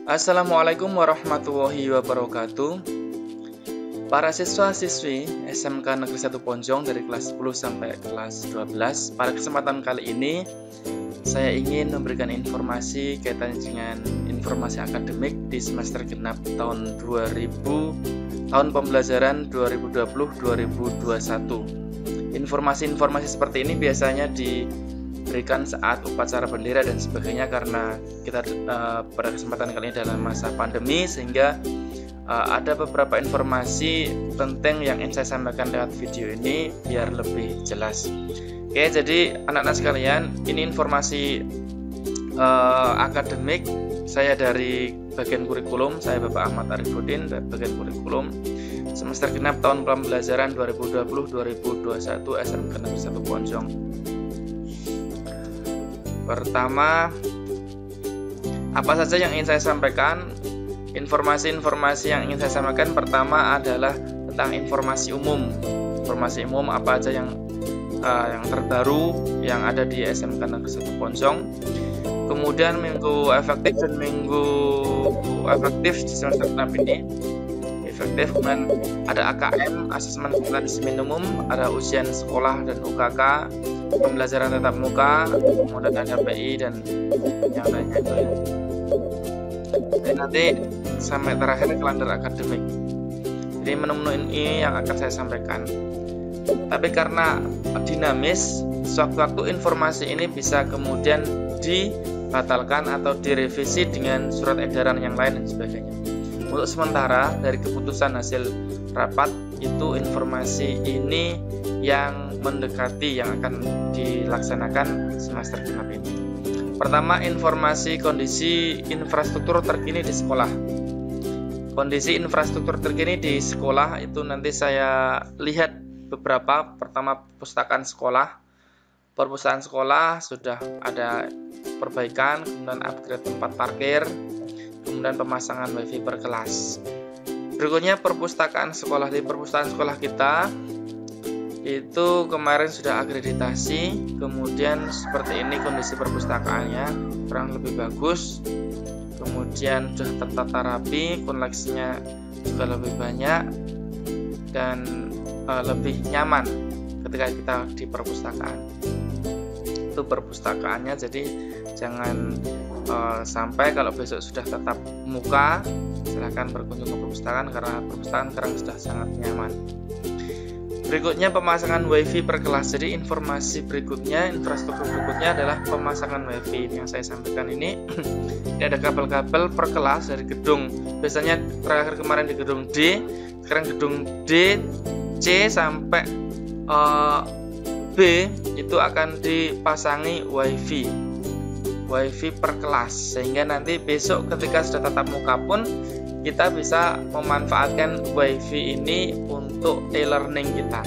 Assalamualaikum warahmatullahi wabarakatuh. Para siswa-siswi SMK Negeri 1 Ponjong dari kelas 10 sampai kelas 12, pada kesempatan kali ini saya ingin memberikan informasi kaitannya dengan informasi akademik di semester genap tahun pembelajaran 2020-2021. Informasi-informasi seperti ini biasanya diberikan saat upacara bendera dan sebagainya, karena kita pada kesempatan kali ini dalam masa pandemi, sehingga ada beberapa informasi penting yang ingin saya sampaikan lewat video ini biar lebih jelas. Oke, jadi anak-anak sekalian, ini informasi akademik saya dari bagian kurikulum. Saya Bapak Ahmad Arifuddin dari bagian kurikulum semester genap tahun pembelajaran 2020-2021 SMK Negeri 1 Ponjong. Pertama, apa saja yang ingin saya sampaikan? Informasi-informasi yang ingin saya sampaikan pertama adalah tentang informasi umum. Informasi umum apa aja yang terbaru yang ada di SMK Negeri 1 Ponjong. Kemudian minggu efektif dan minggu efektif di semester genap ini. Efektif, kemudian ada AKM, asesmen kompetensi minimum, ada ujian sekolah dan UKK, pembelajaran tatap muka, kemudian ada PI dan yang lainnya. Jadi nanti sampai terakhir kalender akademik. Jadi menu-menu ini yang akan saya sampaikan. Tapi karena dinamis, sewaktu-waktu informasi ini bisa kemudian dibatalkan atau direvisi dengan surat edaran yang lain dan sebagainya. Untuk sementara dari keputusan hasil rapat itu informasi ini yang mendekati yang akan dilaksanakan semester genap ini. Pertama, informasi kondisi infrastruktur terkini di sekolah. Kondisi infrastruktur terkini di sekolah itu nanti saya lihat beberapa. Pertama, perpustakaan sekolah. Perpustakaan sekolah sudah ada perbaikan, kemudian upgrade tempat parkir, kemudian pemasangan wifi per kelas. Berikutnya perpustakaan sekolah. Di perpustakaan sekolah kita itu kemarin sudah akreditasi, kemudian seperti ini kondisi perpustakaannya, kurang lebih bagus, kemudian sudah tertata rapi, koleksinya juga lebih banyak dan lebih nyaman ketika kita di perpustakaan. Itu perpustakaannya, jadi jangan sampai kalau besok sudah tatap muka silahkan berkunjung ke perpustakaan, karena perpustakaan sekarang sudah sangat nyaman. Berikutnya pemasangan wifi per kelas. Jadi informasi berikutnya, infrastruktur berikutnya adalah pemasangan wifi yang saya sampaikan ini. Ini ada kabel-kabel per kelas dari gedung, biasanya terakhir kemarin di gedung D, sekarang gedung D, C sampai B itu akan dipasangi wifi per kelas, sehingga nanti besok ketika sudah tatap muka pun kita bisa memanfaatkan wifi ini untuk e-learning kita,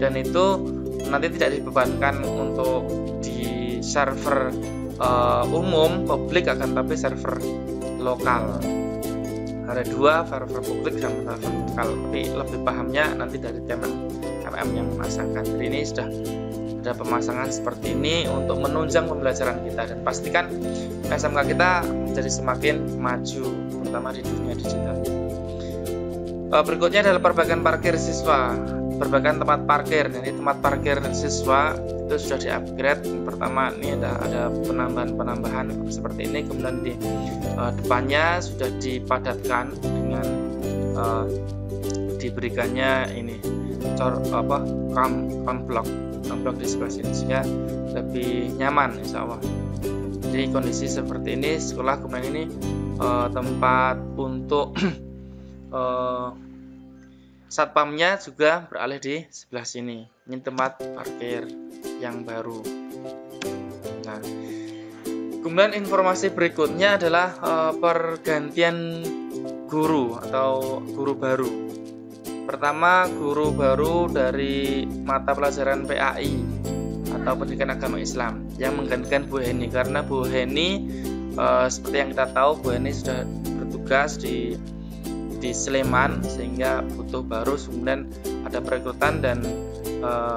dan itu nanti tidak dibebankan untuk di server umum publik, akan tapi server lokal. Ada dua, server publik dan server lokal, tapi lebih pahamnya nanti dari MM yang memasangkan. Jadi ini sudah ada pemasangan seperti ini untuk menunjang pembelajaran kita, dan pastikan SMK kita menjadi semakin maju, terutama di dunia digital. Berikutnya adalah perbaikan parkir siswa, perbaikan tempat parkir. Jadi tempat parkir siswa itu sudah di-upgrade. Pertama ini ada penambahan seperti ini, kemudian di depannya sudah dipadatkan dengan diberikannya ini blok di sebelah sini, sehingga lebih nyaman insya Allah. Jadi kondisi seperti ini sekolah, kemudian ini tempat untuk satpamnya juga beralih di sebelah sini. Ini tempat parkir yang baru. Nah, kemudian informasi berikutnya adalah pergantian guru atau guru baru. Pertama, guru baru dari mata pelajaran PAI atau Pendidikan Agama Islam yang menggantikan Bu Heni, karena Bu Heni seperti yang kita tahu, Bu Heni sudah bertugas di Sleman sehingga butuh baru, kemudian ada perekrutan dan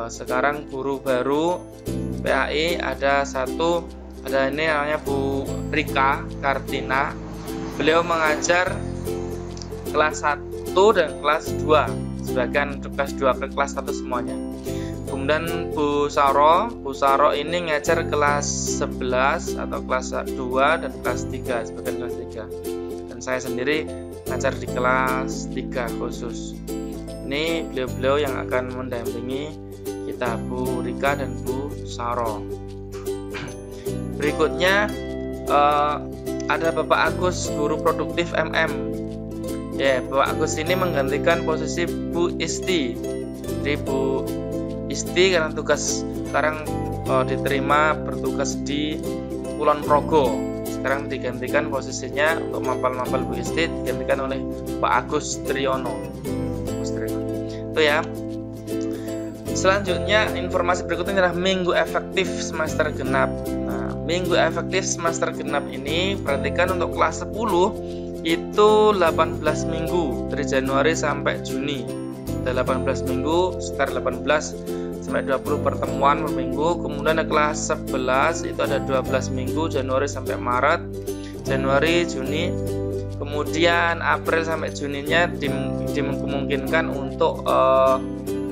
sekarang guru baru PAI ada ini namanya Bu Rika Kartina. beliau mengajar kelas 1 dan kelas 2, sebagian kelas 2 ke kelas 1 semuanya. Kemudian Bu Saro ini ngajar kelas 11 atau kelas 2 dan kelas 3, sebagian kelas 3. Dan saya sendiri ngajar di kelas 3 khusus. Ini beliau-beliau yang akan mendampingi kita, Bu Rika dan Bu Saro. Berikutnya ada Bapak Agus, guru produktif MM. Ya, Bapak Agus ini menggantikan posisi Bu Isti. Jadi Bu Isti karena tugas sekarang diterima bertugas di Kulon Progo. Sekarang digantikan posisinya untuk mampal-mampal Bu Isti digantikan oleh Pak Agus Triyono. Itu ya. Selanjutnya informasi berikutnya adalah minggu efektif semester genap. Nah, minggu efektif semester genap ini perhatikan untuk kelas 10 itu 18 minggu dari Januari sampai Juni. Ada 18 minggu, sekitar 18 sampai 20 pertemuan per minggu. Kemudian ada kelas 11 itu ada 12 minggu, Januari sampai Maret, Januari, Juni. Kemudian April sampai Juninya dimungkinkan untuk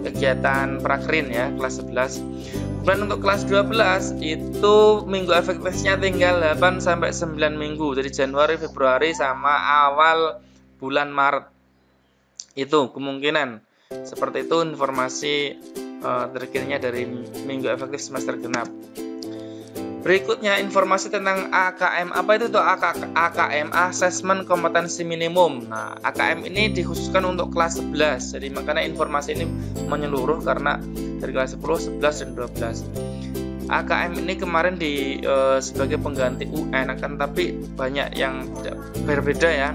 kegiatan prakrin ya, kelas 11. Kemudian untuk kelas 12 itu minggu efektifnya tinggal 8 sampai 9 minggu dari Januari, Februari sama awal bulan Maret. Itu kemungkinan. Seperti itu informasi terkininya dari minggu efektif semester genap. Berikutnya informasi tentang AKM. Apa itu tuh AKM, Asesmen Kompetensi Minimum. Nah, AKM ini dikhususkan untuk kelas 11. Jadi makanya informasi ini menyeluruh karena dari kelas 10, 11 dan 12. AKM ini kemarin sebagai pengganti UN, akan tapi banyak yang berbeda ya.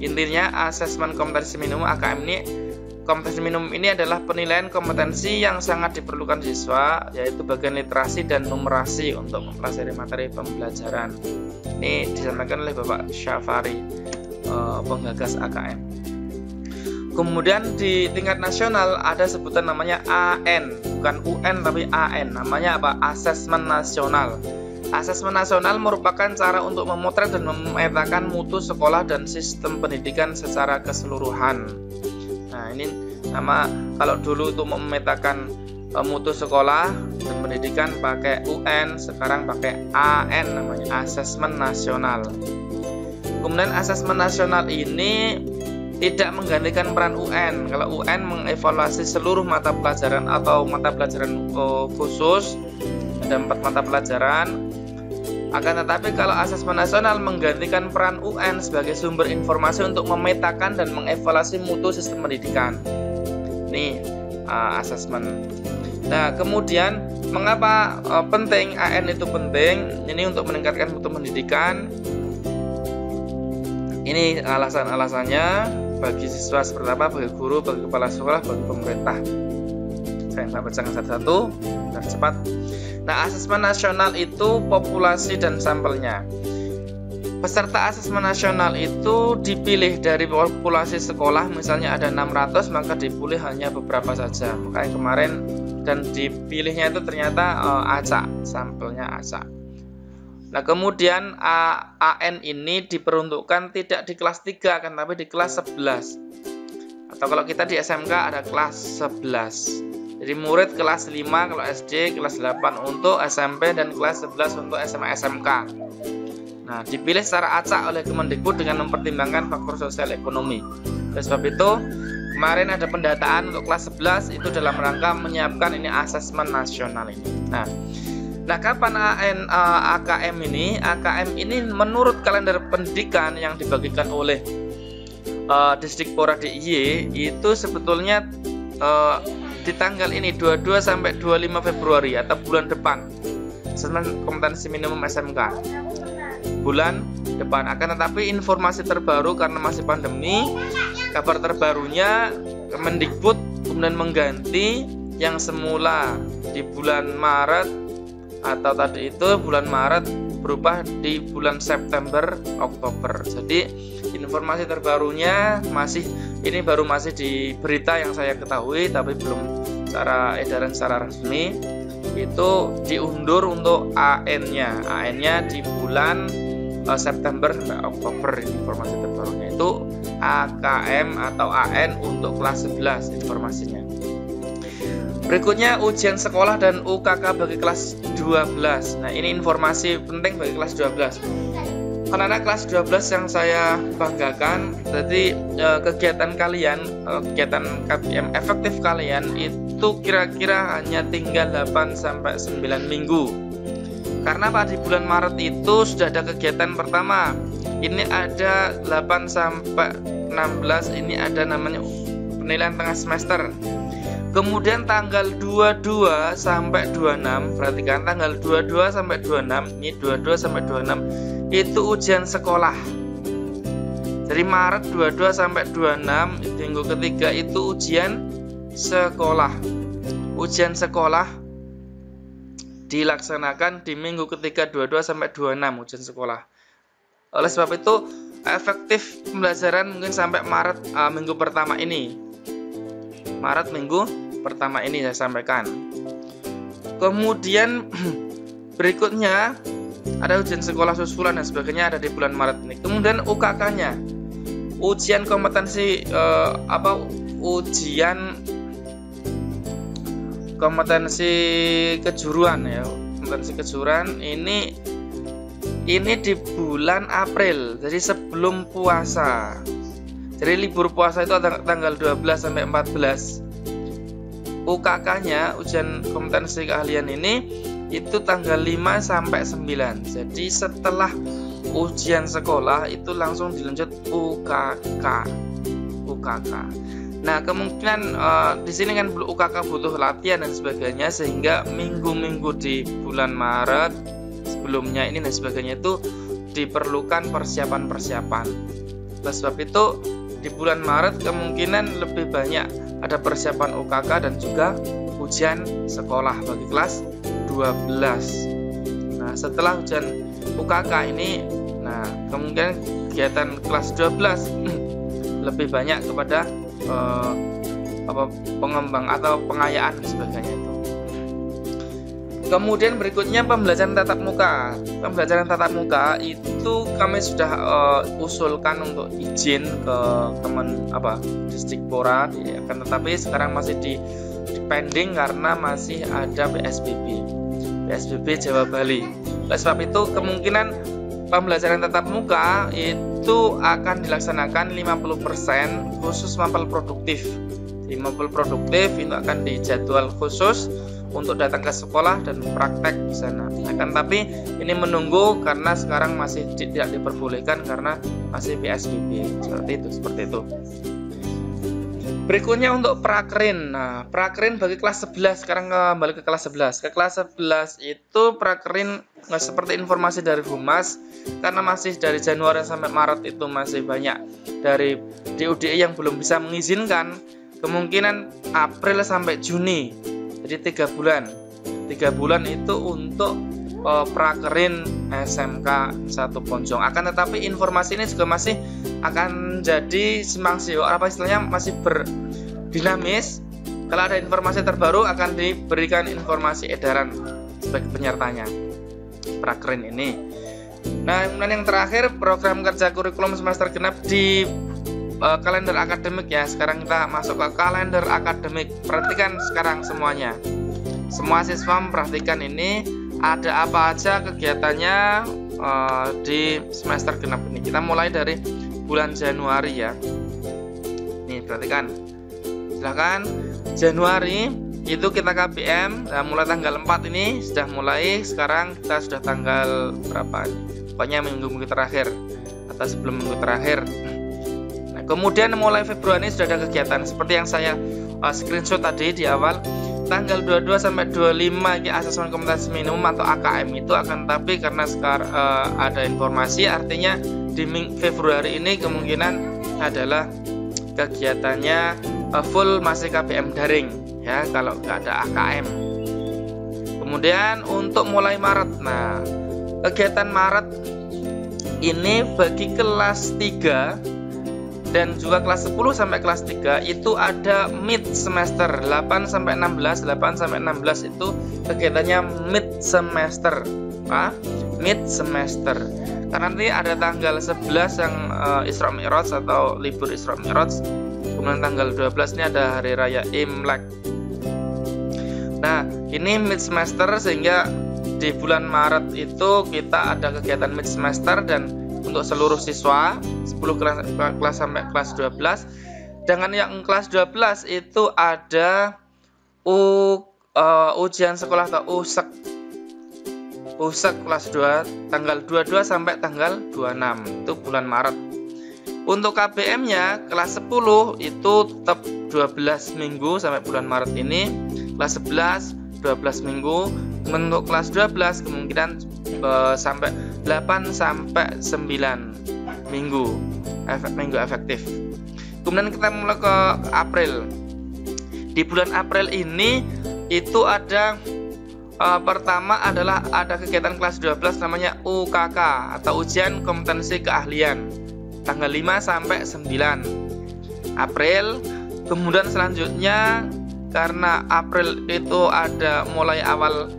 Intinya Asesmen Kompetensi Minimum AKM ini, kompetensi minimum ini adalah penilaian kompetensi yang sangat diperlukan siswa, yaitu bagian literasi dan numerasi untuk mempelajari materi pembelajaran. Ini disampaikan oleh Bapak Syafari, penggagas AKM. Kemudian di tingkat nasional ada sebutan namanya AN, bukan UN tapi AN. Namanya apa? Asesmen Nasional. Asesmen nasional merupakan cara untuk memotret dan memetakan mutu sekolah dan sistem pendidikan secara keseluruhan. Nah, ini nama kalau dulu untuk memetakan mutu sekolah dan pendidikan pakai UN, sekarang pakai AN namanya, Asesmen Nasional. Kemudian Asesmen Nasional ini tidak menggantikan peran UN. Kalau UN mengevaluasi seluruh mata pelajaran atau mata pelajaran khusus, ada 4 mata pelajaran. Akan tetapi kalau Asesmen Nasional menggantikan peran UN sebagai sumber informasi untuk memetakan dan mengevaluasi mutu sistem pendidikan. Ini asesmen. Nah, kemudian mengapa penting AN itu penting? Ini untuk meningkatkan mutu pendidikan. Ini alasan-alasannya bagi siswa seperti apa, bagi guru, bagi kepala sekolah, bagi pemerintah. Saya bacakan satu-satu biar cepat. Nah, asesmen nasional itu populasi dan sampelnya. Peserta asesmen nasional itu dipilih dari populasi sekolah, misalnya ada 600, maka dipilih hanya beberapa saja. Makanya kemarin dan dipilihnya itu ternyata acak, sampelnya acak. Nah, kemudian AN ini diperuntukkan tidak di kelas 3 kan, tapi di kelas 11. Atau kalau kita di SMK ada kelas 11. Jadi murid kelas 5 kalau SD, kelas 8 untuk SMP, dan kelas 11 untuk SMA SMK. Nah, dipilih secara acak oleh Kemendikbud dengan mempertimbangkan faktor sosial ekonomi. Oleh sebab itu, kemarin ada pendataan untuk kelas 11 itu dalam rangka menyiapkan ini asesmen nasional ini. Nah, kapan AKM ini? AKM ini menurut kalender pendidikan yang dibagikan oleh Disdikpora DIY itu sebetulnya di tanggal ini 22 sampai 25 Februari atau bulan depan. Asesmen kompetensi minimum SMK bulan depan. Akan tetapi informasi terbaru karena masih pandemi, kabar terbarunya Kemendikbud kemudian mengganti yang semula di bulan Maret atau tadi itu bulan Maret berubah di bulan September Oktober. Jadi informasi terbarunya ini baru masih di berita yang saya ketahui, tapi belum secara edaran secara resmi. Itu diundur untuk AN-nya di bulan September sampai Oktober. Informasi terbarunya itu AKM atau AN untuk kelas 11 informasinya. Berikutnya ujian sekolah dan UKK bagi kelas 12. Nah, ini informasi penting bagi kelas 12. Anak-anak kelas 12 yang saya banggakan, jadi kegiatan kalian, kegiatan KBM efektif kalian itu kira-kira hanya tinggal 8-9 minggu. Karena pada bulan Maret itu sudah ada kegiatan pertama. Ini ada 8-16, ini ada namanya penilaian tengah semester. Kemudian tanggal 22 sampai 26, perhatikan tanggal 22 sampai 26, ini 22 sampai 26 itu ujian sekolah. Dari Maret 22 sampai 26 minggu ketiga itu ujian sekolah. Ujian sekolah dilaksanakan di minggu ketiga 22 sampai 26 ujian sekolah. Oleh sebab itu efektif pembelajaran mungkin sampai Maret minggu pertama ini. Maret minggu pertama ini saya sampaikan. Kemudian berikutnya ada ujian sekolah susulan dan sebagainya ada di bulan Maret ini. Kemudian UKK-nya, ujian kompetensi ujian kompetensi kejuruan ya, kompetensi kejuruan ini di bulan April, jadi sebelum puasa. Jadi libur puasa itu tanggal 12 sampai 14. UKK-nya, ujian kompetensi keahlian ini itu tanggal 5 sampai 9. Jadi setelah ujian sekolah itu langsung dilanjut UKK. Nah, kemungkinan di sini kan UKK butuh latihan dan sebagainya, sehingga minggu-minggu di bulan Maret sebelumnya ini dan sebagainya itu diperlukan persiapan-persiapan. Oleh sebab itu di bulan Maret kemungkinan lebih banyak ada persiapan UKK dan juga ujian sekolah bagi kelas 12. Nah, setelah ujian UKK ini, nah kemungkinan kegiatan kelas 12 lebih banyak kepada pengembang atau pengayaan dan sebagainya itu. Kemudian berikutnya pembelajaran tatap muka. Pembelajaran tatap muka itu kami sudah usulkan untuk izin ke Distrik-Pora, akan tetapi sekarang masih di pending karena masih ada PSBB Jawa Bali. Oleh sebab itu kemungkinan pembelajaran tatap muka itu akan dilaksanakan 50% khusus mapel produktif. Di mapel produktif itu akan dijadwal khusus untuk datang ke sekolah dan praktek di sana. Akan tapi ini menunggu karena sekarang masih tidak diperbolehkan karena masih PSBB. Seperti itu. Berikutnya untuk prakerin. Nah, prakerin bagi kelas 11. Sekarang kembali ke kelas 11. Ke kelas 11 itu prakerin seperti informasi dari Humas, karena masih dari Januari sampai Maret itu masih banyak dari DUDI yang belum bisa mengizinkan. Kemungkinan April sampai Juni. Jadi 3 bulan. 3 bulan itu untuk prakerin SMK 1 Ponjong. Akan tetapi informasi ini juga masih akan jadi simpang siur, masih berdinamis. Kalau ada informasi terbaru akan diberikan informasi edaran sebagai penyertanya prakerin ini. Nah, kemudian yang terakhir program kerja kurikulum semester genap di kalender akademik ya. Sekarang kita masuk ke kalender akademik. Perhatikan sekarang semuanya. Semua siswa memperhatikan ini ada apa aja kegiatannya di semester genap ini. Kita mulai dari bulan Januari ya. Nih, perhatikan. Silakan. Januari itu kita KBM. Nah, mulai tanggal 4 ini sudah mulai. Sekarang kita sudah tanggal berapa nih? Pokoknya minggu-minggu terakhir atau sebelum minggu terakhir. Nah, kemudian mulai Februari sudah ada kegiatan seperti yang saya screenshot tadi di awal. Tanggal 22 sampai 25 ini asesmen kompetensi minimum atau AKM itu akan, tapi karena sekarang ada informasi, artinya di Februari ini kemungkinan adalah kegiatannya full masih KBM daring ya, kalau nggak ada AKM. Kemudian untuk mulai Maret, nah kegiatan Maret ini bagi kelas 3 dan juga kelas 10 sampai kelas 3 itu ada mid semester 8 sampai 16. 8 sampai 16 itu kegiatannya mid semester. Mid semester. Karena nanti ada tanggal 11 yang Isra Mi'raj atau libur Isra Mi'raj. Kemudian tanggal 12 ini ada hari raya Imlek. Nah, ini mid semester, sehingga di bulan Maret itu kita ada kegiatan mid semester dan untuk seluruh siswa 10 kelas sampai kelas 12. Dengan yang kelas 12 itu ada ujian sekolah atau USEK kelas 2 tanggal 22 sampai tanggal 26, itu bulan Maret. Untuk KBM-nya kelas 10 itu tetap 12 minggu sampai bulan Maret ini. Kelas 11 12 minggu. Untuk kelas 12 kemungkinan sampai 8 sampai 9 minggu efektif. Kemudian kita mulai ke April. Di bulan April ini itu ada pertama adalah ada kegiatan kelas 12 namanya UKK atau ujian kompetensi keahlian tanggal 5 sampai 9 April. Kemudian selanjutnya karena April itu ada mulai awal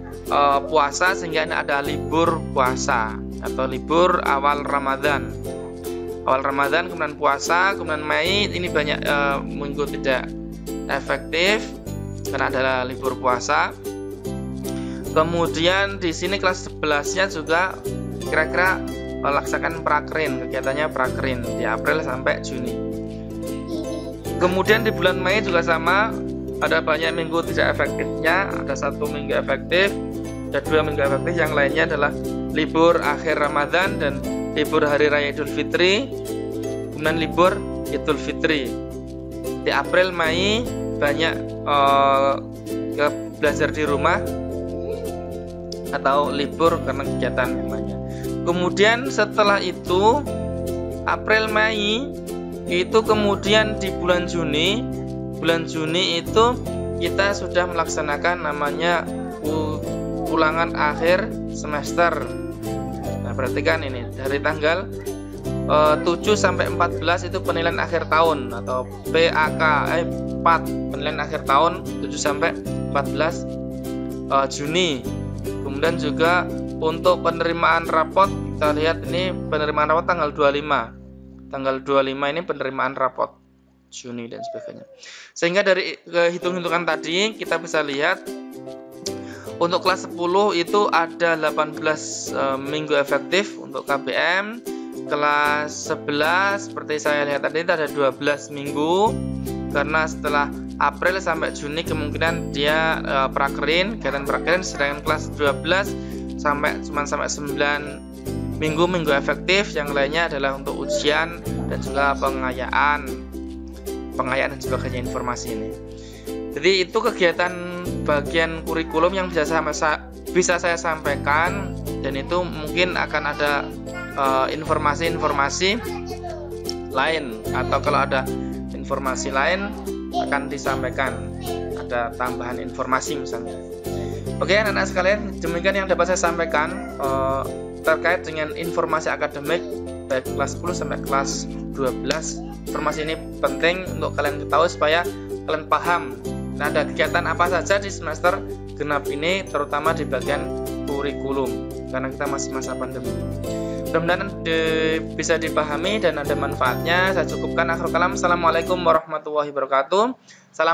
puasa, sehingga ini ada libur puasa atau libur awal Ramadan. Kemudian puasa. Kemudian Mei ini banyak minggu tidak efektif karena adalah libur puasa. Kemudian di sini kelas 11-nya juga kira-kira melaksanakan prakerin, kegiatannya prakerin di April sampai Juni. Kemudian di bulan Mei juga sama, ada banyak minggu tidak efektifnya, ada 1 minggu efektif, ada 2 minggu efektif, yang lainnya adalah libur akhir Ramadan dan libur hari raya Idul Fitri, kemudian libur Idul Fitri. Di April Mei banyak belajar di rumah atau libur karena kegiatan yang lainnya. Kemudian setelah itu April Mei itu kemudian di bulan Juni itu kita sudah melaksanakan namanya ulangan akhir semester. Nah, perhatikan ini dari tanggal 7 sampai 14 itu penilaian akhir tahun atau PAK 4 penilaian akhir tahun 7 sampai 14 Juni. Kemudian juga untuk penerimaan rapot, kita lihat ini penerimaan rapot tanggal 25. Tanggal 25 ini penerimaan rapot Juni dan sebagainya. Sehingga dari hitung-hitungan tadi kita bisa lihat untuk kelas 10 itu ada 18 minggu efektif untuk KBM. Kelas 11 seperti saya lihat tadi itu ada 12 minggu, karena setelah April sampai Juni kemungkinan dia prakerin, kegiatan prakerin. Sedangkan kelas 12 sampai 9 minggu efektif, yang lainnya adalah untuk ujian dan juga pengayaan dan sebagainya informasi ini. Jadi itu kegiatan bagian kurikulum yang bisa saya sampaikan, dan itu mungkin akan ada informasi-informasi lain, atau kalau ada informasi lain akan disampaikan, ada tambahan informasi misalnya. Oke anak-anak sekalian, demikian yang dapat saya sampaikan terkait dengan informasi akademik baik kelas 10 sampai kelas 12. Informasi ini penting untuk kalian ketahui supaya kalian paham nah, ada kegiatan apa saja di semester genap ini, terutama di bagian kurikulum, karena kita masih masa pandemi. Mudah-mudahan bisa dipahami dan ada manfaatnya. Saya cukupkan. Akhirul kalam. Assalamualaikum warahmatullahi wabarakatuh. Salam.